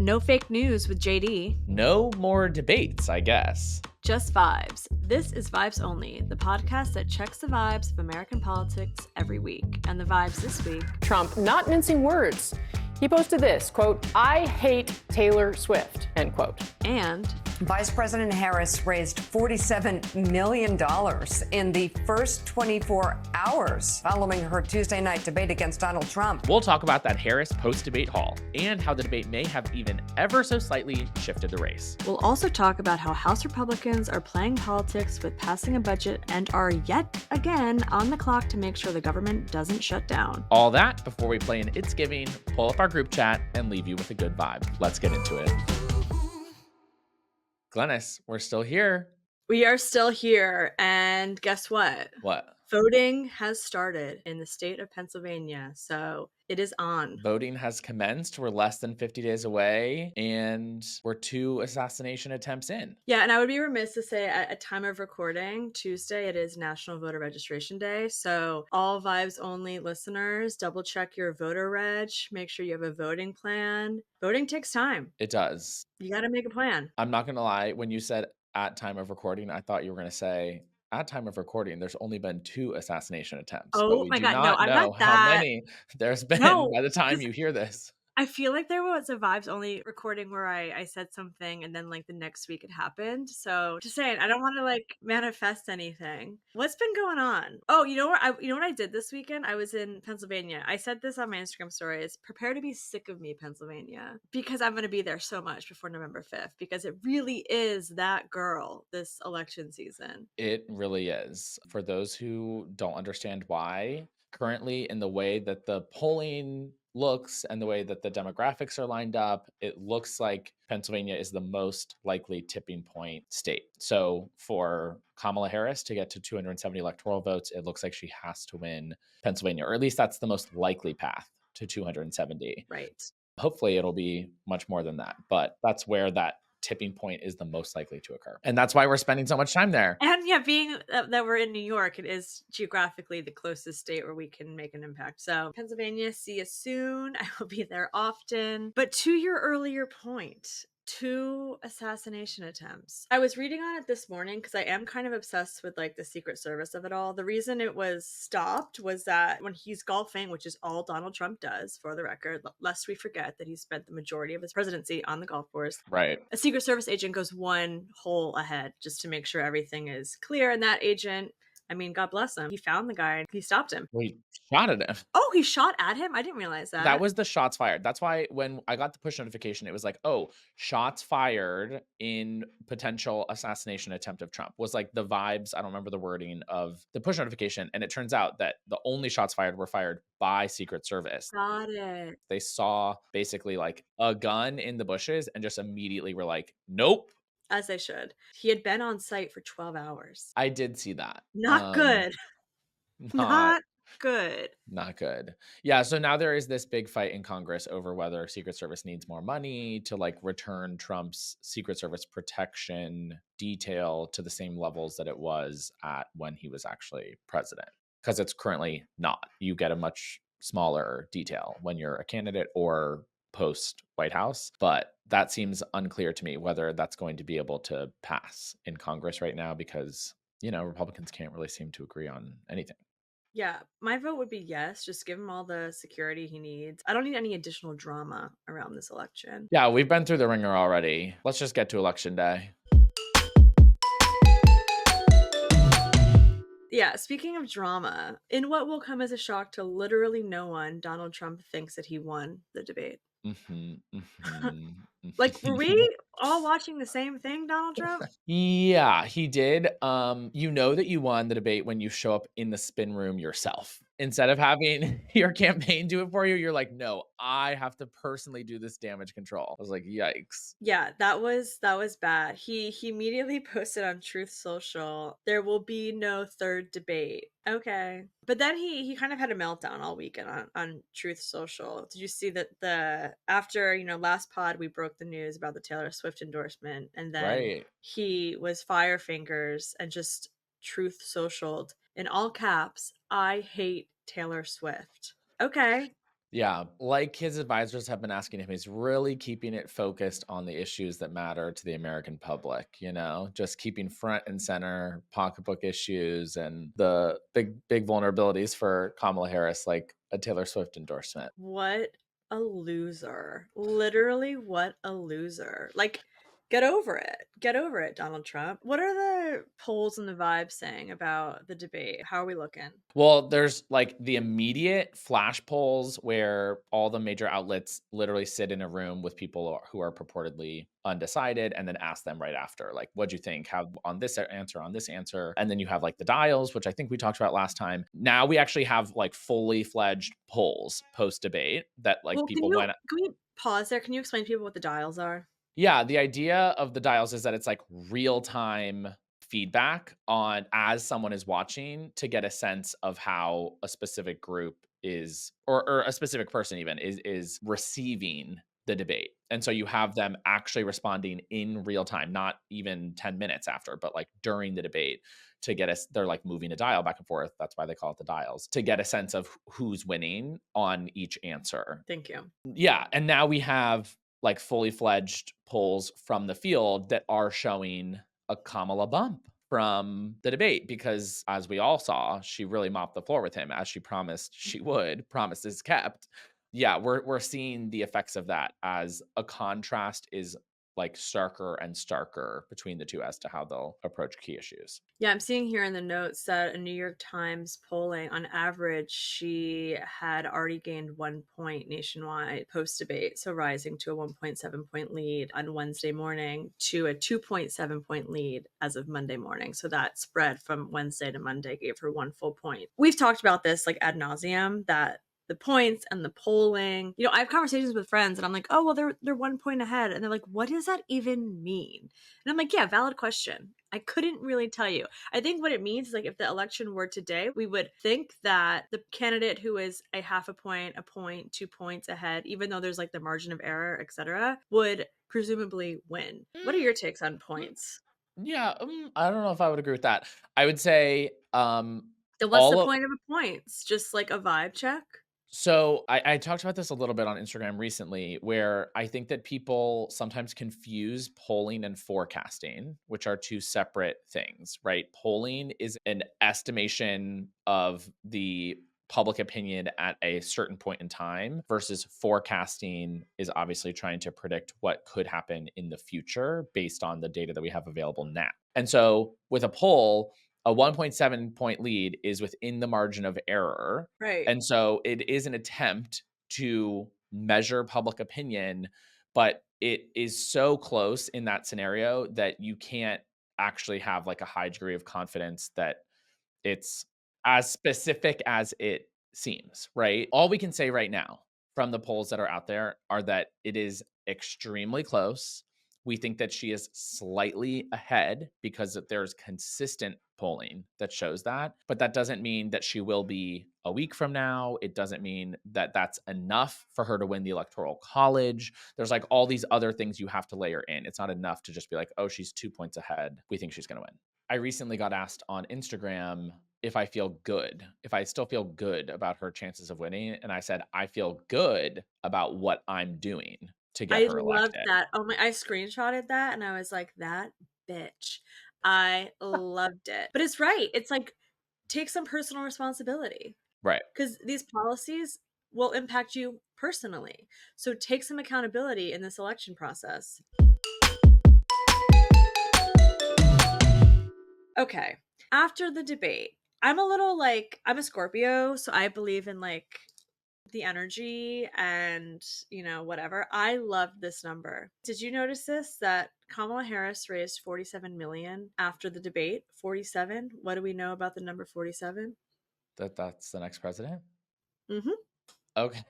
No fake news with JD. No more debates, I guess. Just vibes. This is Vibes Only, the podcast that checks the vibes of American politics every week. And the vibes this week. Trump not mincing words. He posted this, quote, "I hate Taylor Swift," end quote. And Vice President Harris raised $47 million in the first 24 hours following her Tuesday night debate against Donald Trump. We'll talk about that Harris post-debate haul and how the debate may have even ever so slightly shifted the race. we'll also talk about how House Republicans are playing politics with passing a budget and are yet again on the clock to make sure the government doesn't shut down. All that before we play an It's Giving, pull up our group chat, and leave you with a good vibe. Let's get into it. Glennis, we're still here. We are still here, and guess what? What? Voting has started in the state of Pennsylvania, so it is on. Voting has commenced. We're less than 50 days away, and we're 2 assassination attempts in. Yeah, and I would be remiss to say at time of recording, Tuesday, it is National Voter Registration Day. So all Vibes Only listeners, double check your voter reg, make sure you have a voting plan. Voting takes time. It does. You got to make a plan. I'm not going to lie. When you said at time of recording, I thought you were going to say at time of recording, there's only been 2 assassination attempts. Oh but we my do God, no, not I'm know not how that. many there's been No, by the time 'cause you hear this. I feel like there was a Vibes Only recording where I said something and then like the next week it happened. So just saying, I don't want to like manifest anything. What's been going on? Oh, you know what? You know what I did this weekend? I was in Pennsylvania. I said this on my Instagram story. It's prepare to be sick of me, Pennsylvania, because I'm going to be there so much before November 5th because it really is that girl this election season. It really is. For those who don't understand why, currently in the way that the polling looks and the way that the demographics are lined up, it looks like Pennsylvania is the most likely tipping point state. So for Kamala Harris to get to 270 electoral votes, it looks like she has to win Pennsylvania, or at least that's the most likely path to 270. Right. Hopefully it'll be much more than that, but that's where that tipping point is the most likely to occur. And that's why we're spending so much time there. And yeah, being that we're in New York, it is geographically the closest state where we can make an impact. So Pennsylvania, see you soon. I will be there often. But to your earlier point, 2 assassination attempts. I was reading on it this morning because I am kind of obsessed with like the Secret Service of it all. The reason it was stopped was that when he's golfing, which is all Donald Trump does, for the record, lest we forget that he spent the majority of his presidency on the golf course. Right. A Secret Service agent goes 1 hole ahead just to make sure everything is clear. And that agent, I mean, God bless him. He found the guy. He stopped him. We shot at him. Oh, he shot at him? I didn't realize that. That was the shots fired. That's why when I got the push notification, it was like, oh, shots fired in potential assassination attempt of Trump was like the vibes. I don't remember the wording of the push notification. And it turns out that the only shots fired were fired by Secret Service. Got it. They saw basically like a gun in the bushes and just immediately were like, nope. As they should. He had been on site for 12 hours. I did see that. Not good. Not good. Not good. Yeah, so now there is this big fight in Congress over whether Secret Service needs more money to like return Trump's Secret Service protection detail to the same levels that it was at when he was actually president. Because it's currently not. You get a much smaller detail when you're a candidate or post White House, but that seems unclear to me whether that's going to be able to pass in Congress right now because, you know, Republicans can't really seem to agree on anything. Yeah, my vote would be yes. Just give him all the security he needs. I don't need any additional drama around this election. Yeah, we've been through the ringer already. Let's just get to election day. Yeah, speaking of drama, in what will come as a shock to literally no one, Donald Trump thinks that he won the debate. Like, were we all watching the same thing, Donald Trump? Yeah, he did. You know that you won the debate when you show up in the spin room yourself. Instead of having your campaign do it for you, you're like, no, I have to personally do this damage control. I was like, yikes. Yeah, that was bad. He immediately posted on Truth Social, there will be no third debate. Okay. But then he kind of had a meltdown all weekend on Truth Social. Did you see that after, you know, last pod we broke the news about the Taylor Swift endorsement, and then he was fire fingers and just Truth Socialed in all caps, I hate Taylor Swift. Okay. Yeah, like his advisors have been asking him, he's really keeping it focused on the issues that matter to the American public, just keeping front and center pocketbook issues and the big vulnerabilities for Kamala Harris, like a Taylor Swift endorsement. What a loser. Literally, what a loser. Like, get over it. Get over it, Donald Trump. What are the polls and the vibes saying about the debate? How are we looking? Well, there's like the immediate flash polls where all the major outlets literally sit in a room with people who are purportedly undecided and then ask them right after, like, what'd you think? How on this answer, on this answer? And then you have like the dials, which I think we talked about last time. Now we actually have like fully fledged polls post debate that like Well, people went. can we pause there? Can you explain to people what the dials are? Yeah, the idea of the dials is that it's like real time feedback on as someone is watching to get a sense of how a specific group is or a specific person even is receiving the debate. And so you have them actually responding in real time, not even 10 minutes after, but like during the debate to get us they're like moving a dial back and forth. That's why they call it the dials to get a sense of who's winning on each answer. Thank you. Yeah, and now we have like fully fledged polls from the field that are showing a Kamala bump from the debate because as we all saw, she really mopped the floor with him as she promised she would. Promises kept. Yeah, we're seeing the effects of that as a contrast is like starker and starker between the two as to how they'll approach key issues. Yeah, I'm seeing here in the notes that a New York Times polling, on average, she had already gained 1 point nationwide post debate. So rising to a 1.7 point lead on Wednesday morning to a 2.7 point lead as of Monday morning. So that spread from Wednesday to Monday gave her 1 full point. We've talked about this like ad nauseum, that the points and the polling. I have conversations with friends and I'm like, oh, well, they're 1 point ahead. And they're like, what does that even mean? And I'm like, yeah, valid question. I couldn't really tell you. I think what it means is like if the election were today, we would think that the candidate who is a half a point, 2 points ahead, even though there's like the margin of error, etc., would presumably win. What are your takes on points? Yeah, I don't know if I would agree with that. I would say Then what's the all of point of the points? Just like a vibe check? So I talked about this a little bit on Instagram recently, where I think that people sometimes confuse polling and forecasting, which are two separate things, right? Polling is an estimation of the public opinion at a certain point in time versus forecasting is obviously trying to predict what could happen in the future based on the data that we have available now. And so with a poll, a 1.7 point lead is within the margin of error, Right. and so it is an attempt to measure public opinion, but it is so close in that scenario that you can't actually have like a high degree of confidence that it's as specific as it seems, right? All we can say right now from the polls that are out there are that it is extremely close. We think that she is slightly ahead because there's consistent polling that shows that, but that doesn't mean that she will be a week from now. It doesn't mean that that's enough for her to win the electoral college. There's like all these other things you have to layer in. It's not enough to just be like, oh, she's 2 points ahead. We think she's going to win. I recently got asked on Instagram if I feel good, if I still feel good about her chances of winning. And I said, I feel good about what I'm doing to get I her loved elected. that. Oh my, I screenshotted that and I was like, that bitch. I loved it. But it's right. It's like, take some personal responsibility Right. because these policies will impact you personally. So take some accountability in this election process. Okay. After the debate, I'm a little like, I'm a Scorpio, so I believe in like the energy and, whatever. I loved this number. Did you notice this? That Kamala Harris raised 47 million after the debate? 47? What do we know about the number 47? That's the next president. Mhm. Okay.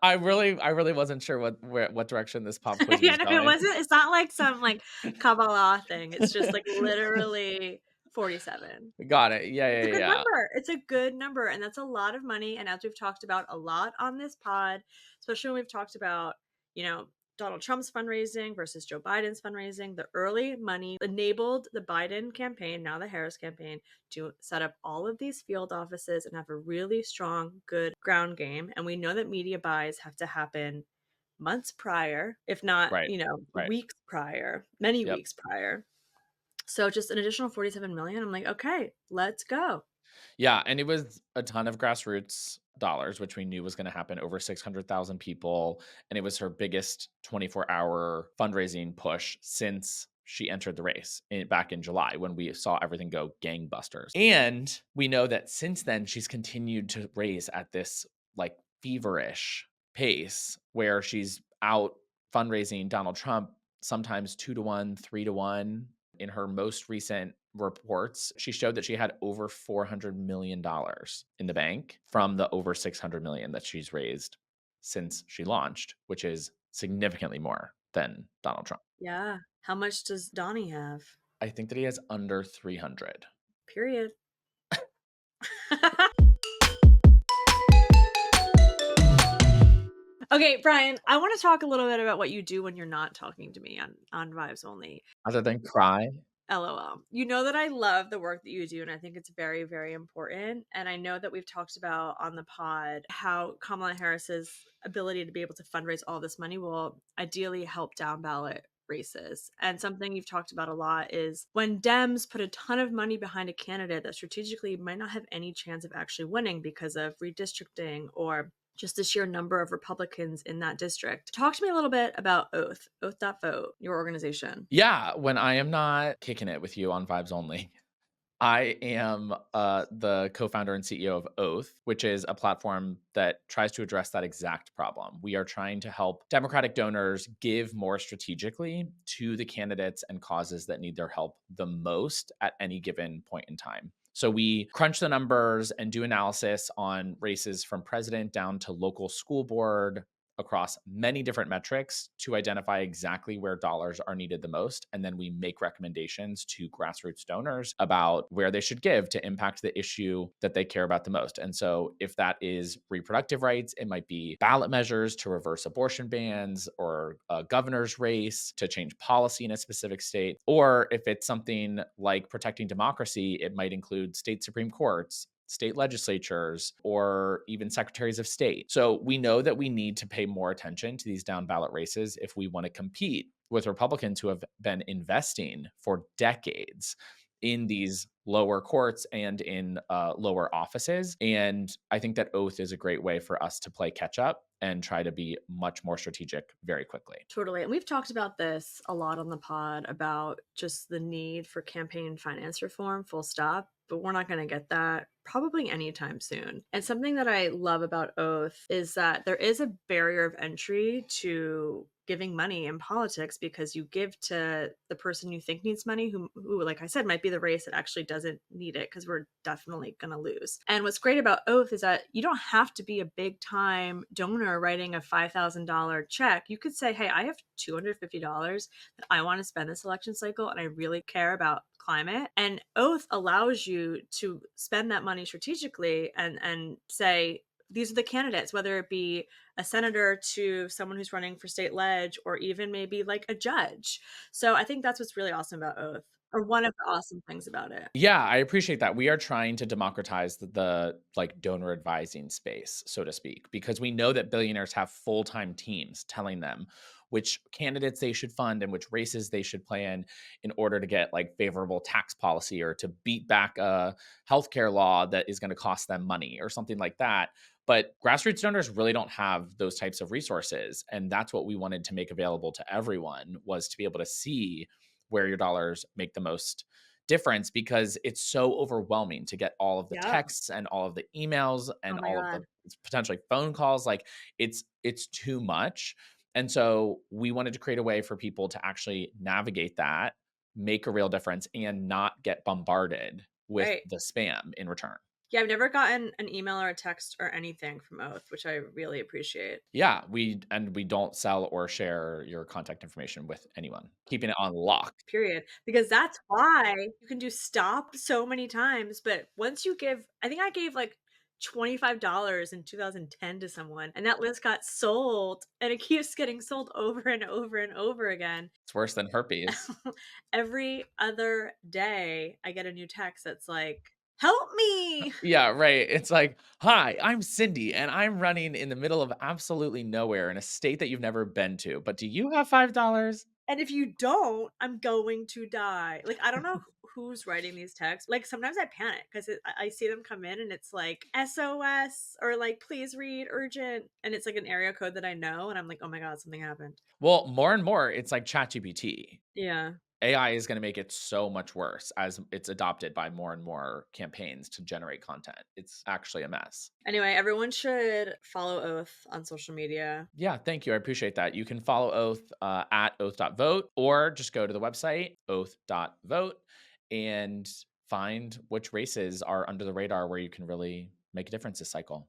I really wasn't sure what direction this pop quiz Yeah, was no, it going. wasn't. It's not like some like Kabbalah thing. It's just like literally 47. Got it. Yeah, It's yeah, a good yeah. number. It's a good number. And that's a lot of money. And as we've talked about a lot on this pod, especially when we've talked about, you know, Donald Trump's fundraising versus Joe Biden's fundraising. The early money enabled the Biden campaign, now the Harris campaign, to set up all of these field offices and have a really strong, good ground game. And we know that media buys have to happen months prior, if not, Right. Right. weeks prior, many Yep. weeks prior. So just an additional 47 million. I'm like, okay, let's go. Yeah, and it was a ton of grassroots dollars, which we knew was going to happen, over 600,000 people, and it was her biggest 24-hour fundraising push since she entered the race back in July when we saw everything go gangbusters. And we know that since then she's continued to raise at this like feverish pace where she's out fundraising Donald Trump sometimes 2 to 1, 3 to 1. In her most recent reports, she showed that she had over $400 million in the bank from the over 600 million that she's raised since she launched, which is significantly more than Donald Trump. Yeah. How much does Donnie have? I think that he has under 300. Period. Okay, Brian, I want to talk a little bit about what you do when you're not talking to me on Vibes Only. Other than cry. LOL. You know that I love the work that you do, and I think it's very, very important. And I know that we've talked about on the pod how Kamala Harris's ability to be able to fundraise all this money will ideally help down ballot races. And something you've talked about a lot is when Dems put a ton of money behind a candidate that strategically might not have any chance of actually winning because of redistricting or just the sheer number of Republicans in that district. Talk to me a little bit about Oath.vote, your organization. Yeah, when I am not kicking it with you on Vibes Only, I am the co-founder and CEO of Oath, which is a platform that tries to address that exact problem. We are trying to help Democratic donors give more strategically to the candidates and causes that need their help the most at any given point in time. So we crunch the numbers and do analysis on races from president down to local school board across many different metrics to identify exactly where dollars are needed the most. And then we make recommendations to grassroots donors about where they should give to impact the issue that they care about the most. And so if that is reproductive rights, it might be ballot measures to reverse abortion bans or a governor's race to change policy in a specific state. Or if it's something like protecting democracy, it might include state Supreme Courts, state legislatures, or even secretaries of state. So we know that we need to pay more attention to these down ballot races if we want to compete with Republicans who have been investing for decades in these lower courts and in lower offices. And I think that Oath is a great way for us to play catch up and try to be much more strategic very quickly. Totally. And we've talked about this a lot on the pod about just the need for campaign finance reform, full stop. But we're not going to get that probably anytime soon. And something that I love about Oath is that there is a barrier of entry to giving money in politics because you give to the person you think needs money who like I said, might be the race that actually doesn't need it because we're definitely going to lose. And what's great about Oath is that you don't have to be a big time donor writing a $5,000 check. You could say, hey, I have $250 that I want to spend this election cycle and I really care about climate. And Oath allows you to spend that money strategically and say, these are the candidates, whether it be a senator to someone who's running for state ledge or even maybe like a judge. So I think that's what's really awesome about Oath, or one of the awesome things about it. Yeah, I appreciate that. We are trying to democratize the like donor advising space, so to speak, because we know that billionaires have full-time teams telling them which candidates they should fund and which races they should play in order to get like favorable tax policy or to beat back a healthcare law that is going to cost them money or something like that. But grassroots donors really don't have those types of resources. And that's what we wanted to make available to everyone, was to be able to see where your dollars make the most difference, because it's so overwhelming to get all of the texts and all of the emails and all of the potentially phone calls. Like it's too much. And so we wanted to create a way for people to actually navigate that, make a real difference, and not get bombarded with the spam in return. Yeah, I've never gotten an email or a text or anything from Oath, which I really appreciate. Yeah, we don't sell or share your contact information with anyone, keeping it on lock. Period. Because that's why you can do stop so many times. But once you give, I think I gave like $25 in 2010 to someone, and that list got sold, and it keeps getting sold over and over and over again. It's worse than herpes. Every other day, I get a new text that's like, "Help me!" Yeah, right. It's like, "Hi, I'm Cindy, and I'm running in the middle of absolutely nowhere in a state that you've never been to, but do you have $5?" And if you don't, I'm going to die. Like, I don't know who's writing these texts. Like, sometimes I panic because I see them come in and it's like SOS or like, please read urgent. And it's like an area code that I know. And I'm like, oh my God, something happened. Well, more and more, it's like ChatGPT. Yeah. AI is gonna make it so much worse as it's adopted by more and more campaigns to generate content. It's actually a mess. Anyway, everyone should follow Oath on social media. Yeah, thank you. I appreciate that. You can follow Oath at oath.vote or just go to the website, oath.vote, and find which races are under the radar where you can really make a difference this cycle.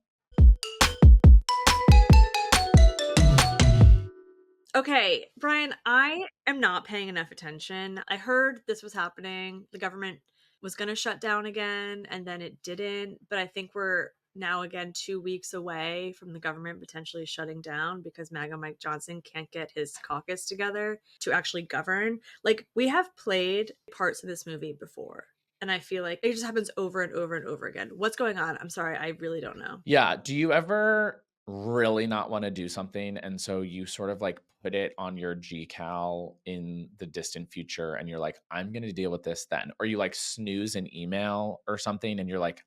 Okay, Brian, I am not paying enough attention. I heard this was happening. The government was going to shut down again, and then it didn't. But I think we're now again 2 weeks away from the government potentially shutting down because MAGA Mike Johnson can't get his caucus together to actually govern. Like, we have played parts of this movie before, and I feel like it just happens over and over and over again. What's going on? I'm sorry, I really don't know. Yeah. Do you ever really not want to do something? And so you sort of like put it on your GCal in the distant future and you're like, I'm going to deal with this then. Or you like snooze an email or something and you're like,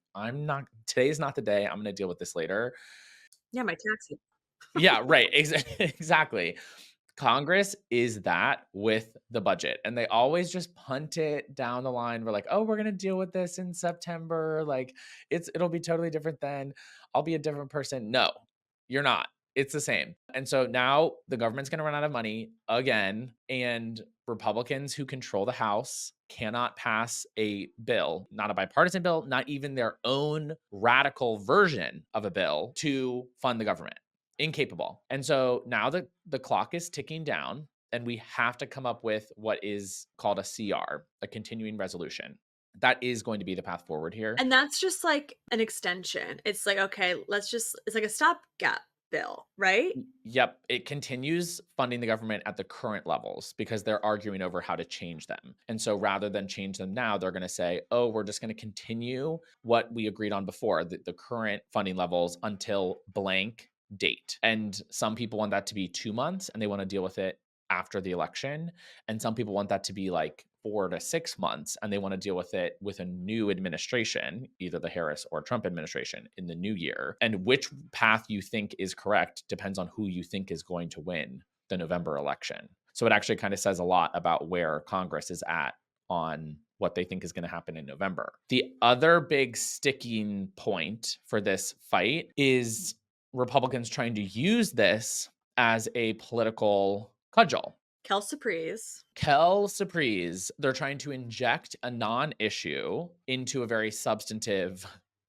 today's not the day. I'm going to deal with this later. Yeah, my taxi. Yeah, right. Exactly. Congress is that with the budget, and they always just punt it down the line. We're like, oh, we're gonna deal with this in September. Like, it'll be totally different then. I'll be a different person. No, you're not. It's the same. And so now the government's gonna run out of money again, and Republicans who control the House cannot pass a bill, not a bipartisan bill, not even their own radical version of a bill to fund the government. Incapable. And so now the clock is ticking down and we have to come up with what is called a CR, a continuing resolution. That is going to be the path forward here. And that's just like an extension. It's like, okay, it's like a stopgap bill, right? Yep. It continues funding the government at the current levels because they're arguing over how to change them. And so rather than change them now, they're going to say, oh, we're just going to continue what we agreed on before, the current funding levels until blank date. And some people want that to be 2 months and they want to deal with it after the election. And some people want that to be like 4 to 6 months and they want to deal with it with a new administration, either the Harris or Trump administration in the new year. And which path you think is correct depends on who you think is going to win the November election. So it actually kind of says a lot about where Congress is at on what they think is going to happen in November. The other big sticking point for this fight is Republicans trying to use this as a political cudgel. Kel Surprise. They're trying to inject a non-issue into a very substantive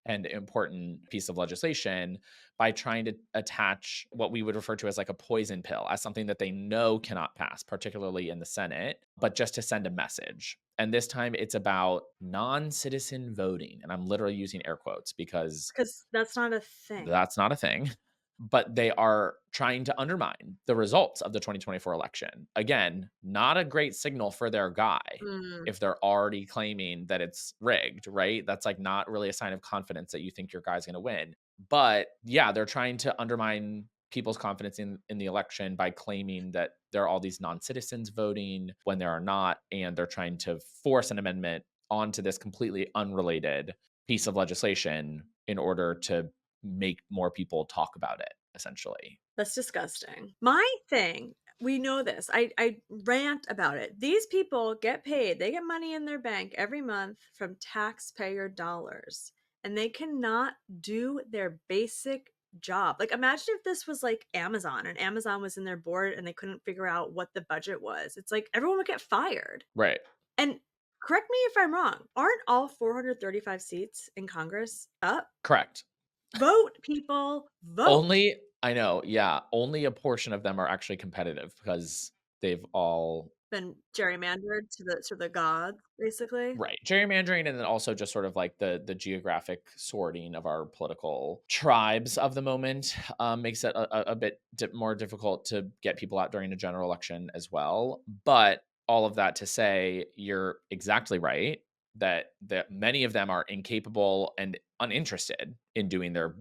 and important piece of legislation by trying to attach what we would refer to as like a poison pill as something that they know cannot pass, particularly in the Senate, but just to send a message. And this time it's about non-citizen voting. And I'm literally using air quotes because that's not a thing. That's not a thing. But they are trying to undermine the results of the 2024 election. Again, not a great signal for their guy if they're already claiming that it's rigged, right? That's like not really a sign of confidence that you think your guy's going to win. But yeah, they're trying to undermine people's confidence in the election by claiming that there are all these non-citizens voting when there are not. And they're trying to force an amendment onto this completely unrelated piece of legislation in order to make more people talk about it, essentially. That's disgusting. My thing, we know this. I rant about it. These people get paid. They get money in their bank every month from taxpayer dollars, and they cannot do their basic job. Like, imagine if this was like Amazon and Amazon was in their board and they couldn't figure out what the budget was. It's like everyone would get fired. Right. And correct me if I'm wrong. Aren't all 435 seats in Congress up? Correct. Vote, people, vote. Only a portion of them are actually competitive because they've all been gerrymandered to the gods, basically. Right. Gerrymandering, and then also just sort of like the geographic sorting of our political tribes of the moment makes it a bit more difficult to get people out during a general election as well. But all of that to say, you're exactly right that many of them are incapable and uninterested in doing their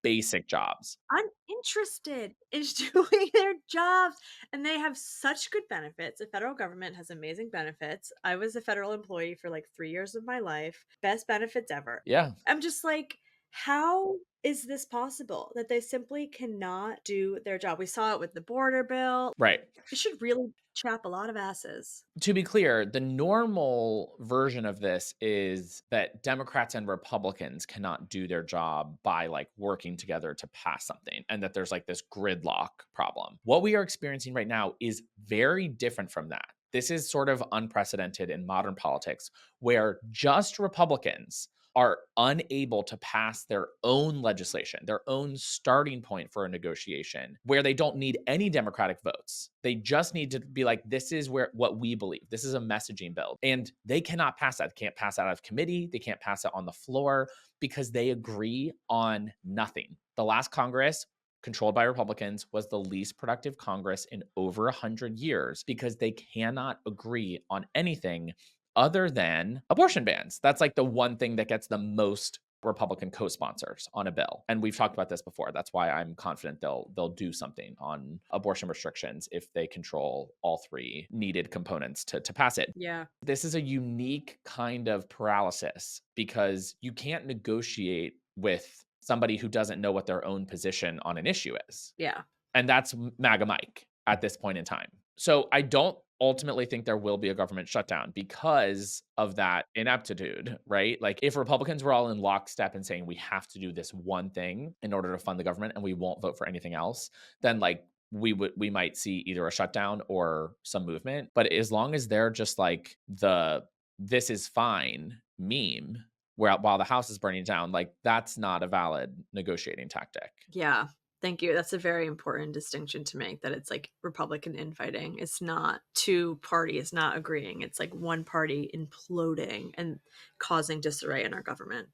basic jobs. Uninterested in doing their jobs, and they have such good benefits. The federal government has amazing benefits. I was a federal employee for like 3 years of my life. Best benefits ever. Yeah. I'm just like, how is this possible that they simply cannot do their job? We saw it with the border bill. Right. It should really chap a lot of asses. To be clear, the normal version of this is that Democrats and Republicans cannot do their job by like working together to pass something, and that there's like this gridlock problem. What we are experiencing right now is very different from that. This is sort of unprecedented in modern politics, where just Republicans are unable to pass their own legislation, their own starting point for a negotiation, where they don't need any Democratic votes. They just need to be like, this is what we believe. This is a messaging bill. And they cannot pass that. They can't pass it out of committee. They can't pass it on the floor because they agree on nothing. The last Congress, controlled by Republicans, was the least productive Congress in over 100 years because they cannot agree on anything other than abortion bans. That's like the one thing that gets the most Republican co-sponsors on a bill. And we've talked about this before. That's why I'm confident they'll do something on abortion restrictions if they control all three needed components to pass it. Yeah. This is a unique kind of paralysis because you can't negotiate with somebody who doesn't know what their own position on an issue is. Yeah. And that's MAGA Mike at this point in time. So I don't ultimately think there will be a government shutdown because of that ineptitude, right? Like if Republicans were all in lockstep and saying we have to do this one thing in order to fund the government and we won't vote for anything else, then like we might see either a shutdown or some movement. But as long as they're just like the this is fine meme while the house is burning down, like that's not a valid negotiating tactic. Yeah. Thank you. That's a very important distinction to make, that it's like Republican infighting. It's not two parties not agreeing. It's like one party imploding and causing disarray in our government.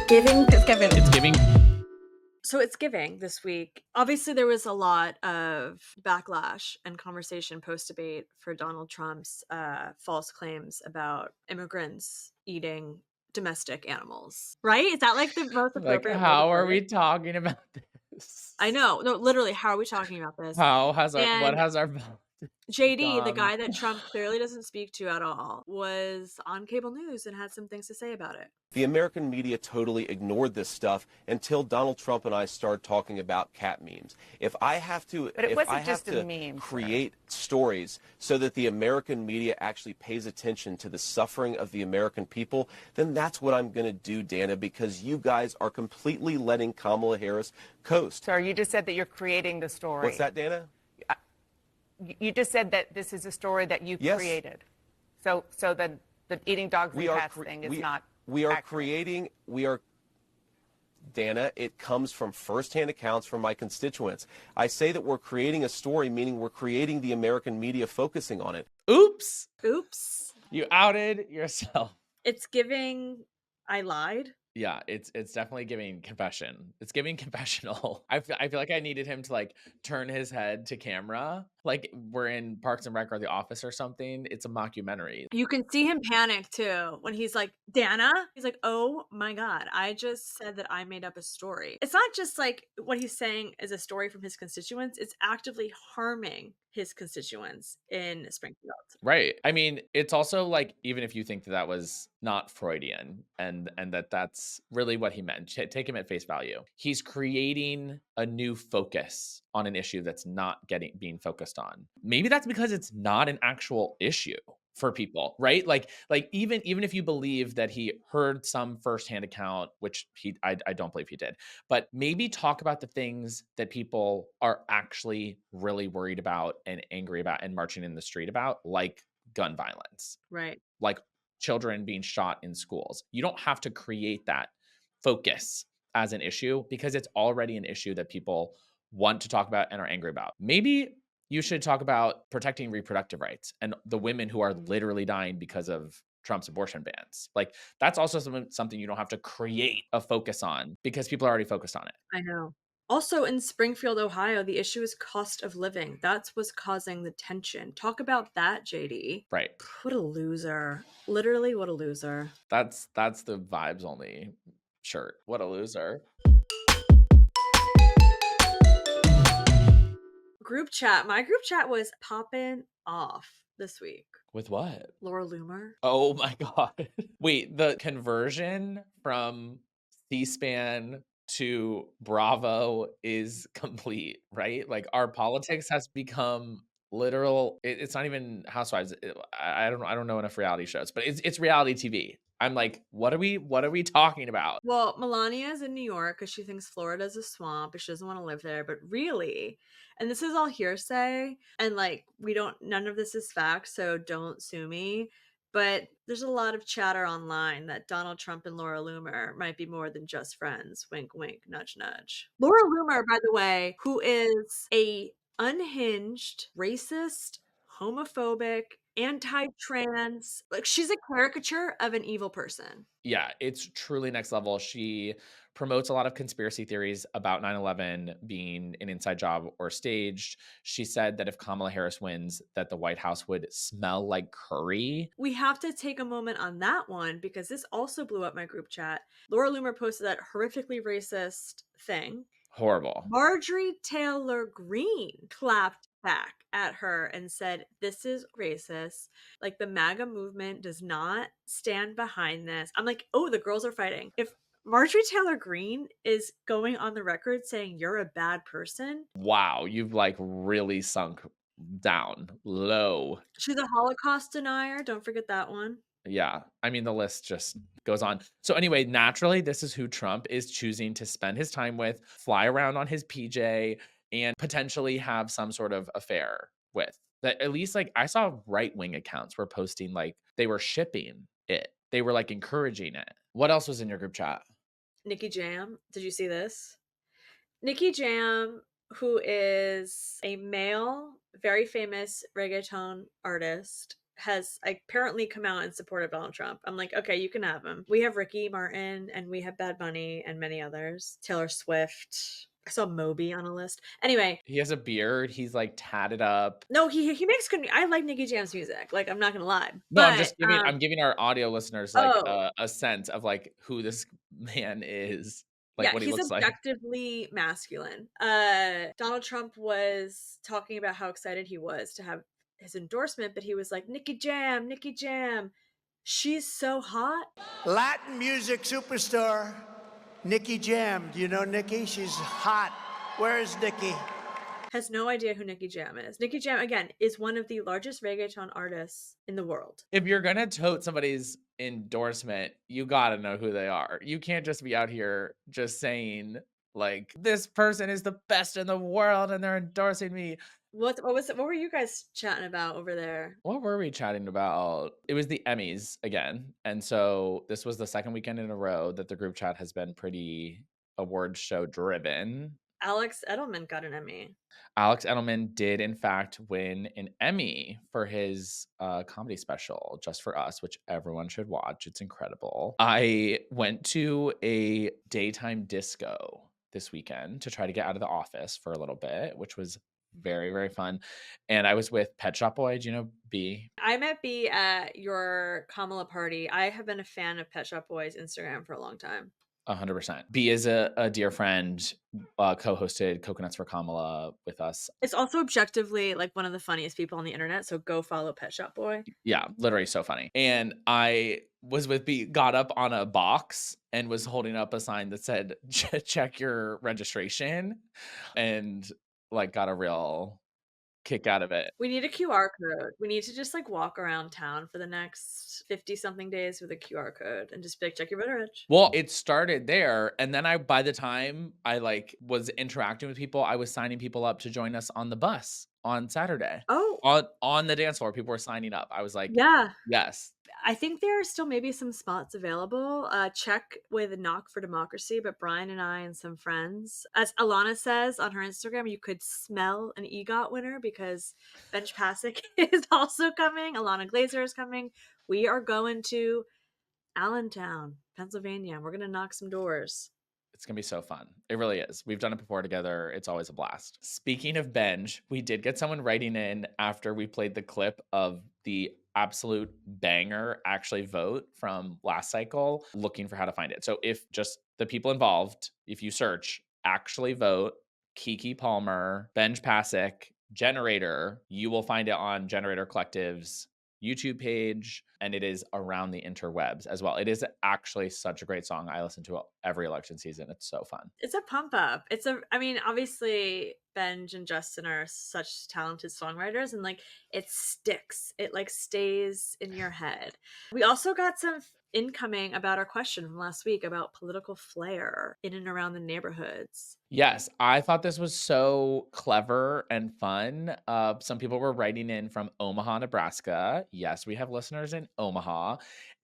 It's giving. So it's giving this week. Obviously, there was a lot of backlash and conversation post-debate for Donald Trump's false claims about immigrants eating domestic animals, right? Is that like the most Like, appropriate way to how are put we it? talking about this? I know. No, literally, how are we talking about this? What has And our JD, the become? guy that Trump clearly doesn't speak to at all, was on cable news and had some things to say about it. The American media totally ignored this stuff until Donald Trump and I started talking about cat memes. If I have to, But it if wasn't I have just a to meme, sir. create stories so that the American media actually pays attention to the suffering of the American people, then that's what I'm going to do, Dana, because you guys are completely letting Kamala Harris coast. Sir, you just said that you're creating the story. What's that, Dana? You just said that this is a story that you Yes. created. So the eating dogs and cats thing is not accurate. Dana, it comes from firsthand accounts from my constituents. I say that we're creating a story, meaning we're creating the American media focusing on it. Oops. Oops. You outed yourself. It's giving I lied. Yeah, it's definitely giving confession. It's giving confessional. I feel like I needed him to like turn his head to camera, like we're in Parks and Rec or The Office or something. It's a mockumentary. You can see him panic too when he's like, Dana? He's like, oh my God, I just said that I made up a story. It's not just like what he's saying is a story from his constituents, it's actively harming his constituents in Springfield. Right. I mean, it's also like, even if you think that was not Freudian and that's really what he meant, take him at face value. He's creating a new focus on an issue that's not being focused on. Maybe that's because it's not an actual issue for people, right? Like even if you believe that he heard some firsthand account, which I don't believe he did, but maybe talk about the things that people are actually really worried about and angry about and marching in the street about, like gun violence, Right. like children being shot in schools. You don't have to create that focus as an issue because it's already an issue that people want to talk about and are angry about. Maybe You should talk about protecting reproductive rights and the women who are literally dying because of Trump's abortion bans. Like, that's also something you don't have to create a focus on because people are already focused on it. I know. Also, in Springfield, Ohio, the issue is cost of living. That's what's causing the tension. Talk about that, JD. Right. What a loser. Literally, what a loser. That's the vibes only shirt. What a loser. Group chat. My group chat was popping off this week. With what? Laura Loomer. Oh my God. Wait, the conversion from C-SPAN to Bravo is complete, right? Like, our politics has become literal. It's not even Housewives. I don't know enough reality shows, but it's reality TV. I'm like, what are we talking about? Well, Melania's in New York because she thinks Florida's a swamp and she doesn't want to live there. But really, and this is all hearsay, and like none of this is fact, so don't sue me. But there's a lot of chatter online that Donald Trump and Laura Loomer might be more than just friends. Wink, wink, nudge, nudge. Laura Loomer, by the way, who is a unhinged, racist, homophobic, anti-trans, like she's a caricature of an evil person. Yeah, it's truly next level. She promotes a lot of conspiracy theories about 9/11 being an inside job or staged. She said that if Kamala Harris wins, that the White House would smell like curry. We have to take a moment on that one because this also blew up my group chat. Laura Loomer posted that horrifically racist thing. Horrible. Marjorie Taylor Greene clapped back at her and said, "This is racist. Like, the MAGA movement does not stand behind this." I'm like, oh, the girls are fighting. If Marjorie Taylor Greene is going on the record saying you're a bad person. Wow, you've like really sunk down low. She's a Holocaust denier. Don't forget that one. Yeah, I mean, the list just goes on. So anyway, naturally, this is who Trump is choosing to spend his time with, fly around on his PJ, and potentially have some sort of affair with. That at least, like, I saw right-wing accounts were posting, like, they were shipping it. They were, like, encouraging it. What else was in your group chat? Nicky Jam. Did you see this? Nicky Jam, who is a male, very famous reggaeton artist, has apparently come out in support of Donald Trump. I'm like, okay, you can have him. We have Ricky Martin and we have Bad Bunny and many others. Taylor Swift. I saw Moby on a list. Anyway, he has a beard. He's like tatted up. No, he makes good. I like Nicky Jam's music. Like, I'm not gonna lie. No, but, I'm giving our audio listeners like a sense of like who this man is. Like, yeah, what he he's looks like. objectively masculine. Donald Trump was talking about how excited he was to have his endorsement, but he was like, Nicky Jam, she's so hot. Latin music superstar, Nicky Jam. Do you know Nicky? She's hot. Where is Nicky? Has no idea who Nicky Jam is. Nicky Jam, again, is one of the largest reggaeton artists in the world. If you're gonna tote somebody's endorsement, you gotta know who they are. You can't just be out here just saying, like, this person is the best in the world and they're endorsing me. What were you guys chatting about over there? What were we chatting about? It was the Emmys again. And so this was the second weekend in a row that the group chat has been pretty award show driven. Alex Edelman got an Emmy. Alex Edelman did, in fact, win an Emmy for his comedy special, Just for Us, which everyone should watch. It's incredible. I went to a daytime disco this weekend to try to get out of the office for a little bit, which was very, very fun. And I was with Pet Shop Boy. Do you know B? I met B at your Kamala party. I have been a fan of Pet Shop Boy's Instagram for a long time. 100%. B is a dear friend, co-hosted Coconuts for Kamala with us. It's also objectively like one of the funniest people on the internet, so go follow Pet Shop Boy. Yeah, literally so funny. And I was with B, got up on a box and was holding up a sign that said, check your registration, and like got a real kick out of it. We need a QR code. We need to just like walk around town for the next 50 something days with a QR code and just be like, check your voter reg. Well, it started there. And then by the time I like was interacting with people, I was signing people up to join us on the bus on Saturday. Oh. On the dance floor, people were signing up. I was like, yeah. Yes. I think there are still maybe some spots available. Check with Knock for Democracy, but Brian and I and some friends, as Alana says on her Instagram, you could smell an EGOT winner because Benj Pasek is also coming. Alana Glazer is coming. We are going to Allentown, Pennsylvania. We're going to knock some doors. It's going to be so fun. It really is. We've done it before together. It's always a blast. Speaking of Benj, we did get someone writing in after we played the clip of the absolute banger Actually Vote from last cycle, looking for how to find it. So if just the people involved, if you search Actually Vote, Kiki Palmer, Benj Pasek, Generator, you will find it on Generator Collective's YouTube page, and it is around the interwebs as well. It is actually such a great song. I listen to it every election season. It's so fun. It's a pump up. I mean, obviously Benj and Justin are such talented songwriters, and like it sticks. It like stays in your head. We also got some incoming about our question from last week about political flair in and around the neighborhoods. Yes, I thought this was so clever and fun. Some people were writing in from Omaha, Nebraska. Yes, we have listeners in Omaha.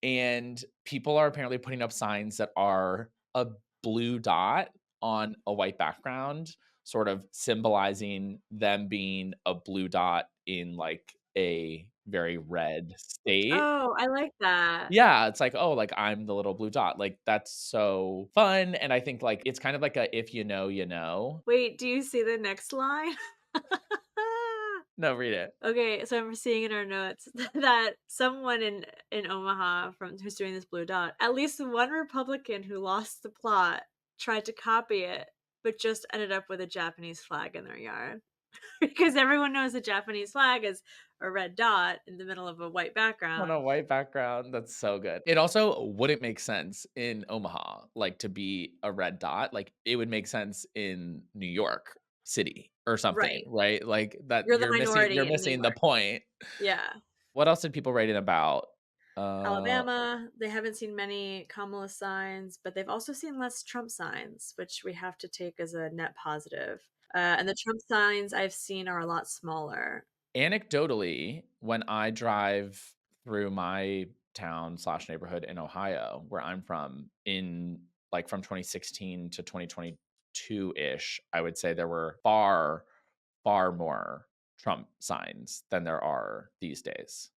And people are apparently putting up signs that are a blue dot on a white background, sort of symbolizing them being a blue dot in like a very red state. Oh, I like that. Yeah, it's like, oh, like I'm the little blue dot. Like that's so fun. And I think like it's kind of like a if you know, you know. Wait, do you see the next line? No, read it. Okay, so I'm seeing in our notes that someone in Omaha from who's doing this blue dot, at least one Republican who lost the plot tried to copy it, but just ended up with a Japanese flag in their yard. Because everyone knows the Japanese flag is a red dot in the middle of a white On background. a white background. That's so good. It also wouldn't make sense in Omaha, like to be a red dot. Like it would make sense in New York City or something, Right. Like that You're the you're minority in New missing the York. point. Yeah. What else did people write in about? Alabama, they haven't seen many Kamala signs, but they've also seen less Trump signs, which we have to take as a net positive. And the Trump signs I've seen are a lot smaller. Anecdotally, when I drive through my town / neighborhood in Ohio, where I'm from, in like from 2016 to 2022 ish, I would say there were far, far more Trump signs than there are these days.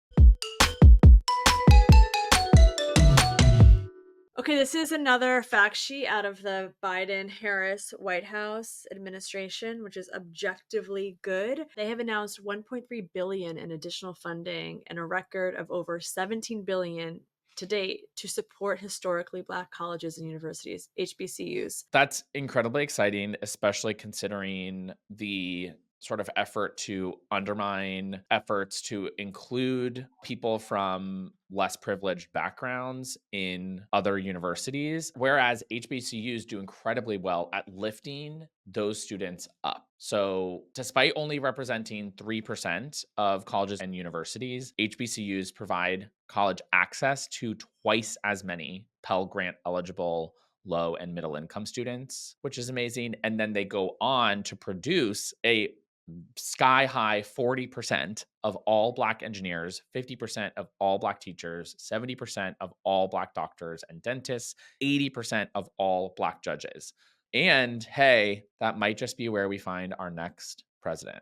Okay, this is another fact sheet out of the Biden-Harris White House administration, which is objectively good. They have announced $1.3 billion in additional funding and a record of over $17 billion to date to support historically Black colleges and universities, HBCUs. That's incredibly exciting, especially considering the sort of effort to undermine efforts to include people from less privileged backgrounds in other universities, whereas HBCUs do incredibly well at lifting those students up. So, despite only representing 3% of colleges and universities, HBCUs provide college access to twice as many Pell Grant eligible low and middle income students, which is amazing. And then they go on to produce a sky high 40% of all Black engineers, 50% of all Black teachers, 70% of all Black doctors and dentists, 80% of all Black judges. And hey, that might just be where we find our next president.